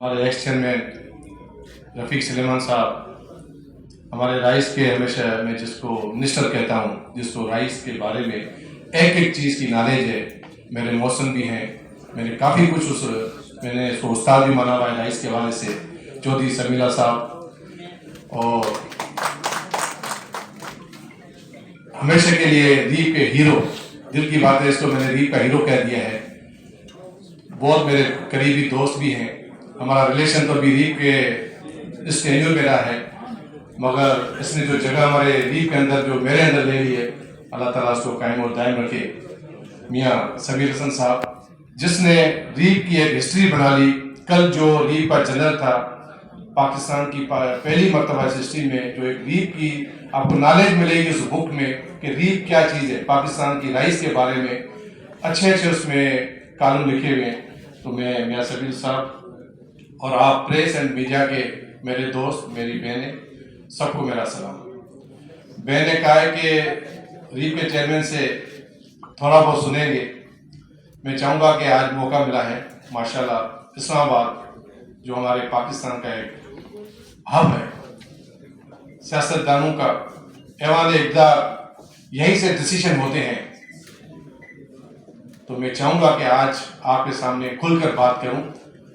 ہمارے x chairman رفیق سلیمان صاحب، ہمارے رائس کے ہمیشہ میں جس کو منسٹر کہتا ہوں، جس کو رائس کے بارے میں ایک ایک چیز کی نالج ہے، میرے موسم بھی ہیں، میں نے کافی کچھ میں نے اس کو استاد بھی مانا ہوا ہے رائس کے حوالے سے، چودھری سمیلا صاحب، اور ہمیشہ کے لیے ریپ کے ہیرو، دل کی بات ہے اس کو میں نے ریپ کا ہیرو کہہ دیا ہے، بہت میرے قریبی دوست بھی ہیں، ہمارا ریلیشن تو ابھی ریپ کے اس ٹینیور میں رہا ہے، مگر اس نے جو جگہ ہمارے ریپ کے اندر جو میرے اندر لے لی ہے، اللہ تعالیٰ اس کو قائم اور دائم رکھے۔ میاں سمیر حسن صاحب جس نے ریپ کی ایک ہسٹری بنا لی، کل جو ریپ کا جنرل تھا پاکستان کی پہلی مرتبہ اس ہسٹری میں جو ایک ریپ کی آپ کو نالج ملے گی اس بک میں کہ ریپ کیا چیز ہے، پاکستان کی رائس کے بارے میں اچھے اس میں کالم لکھے ہوئے ہیں۔ تو میں میاں سمیر صاحب اور آپ پریس اینڈ میڈیا کے میرے دوست، میری بہنیں، سب کو میرا سلام۔ بہن نے کہا ہے کہ ریپ کے چیئرمین سے تھوڑا بہت سنیں گے، میں چاہوں گا کہ آج موقع ملا ہے، ماشاءاللہ اسلام آباد جو ہمارے پاکستان کا ایک ہب ہے، سیاست دانوں کا ایوان اقتدار یہیں سے ڈیسیشن ہوتے ہیں، تو میں چاہوں گا کہ آج آپ کے سامنے کھل کر بات کروں۔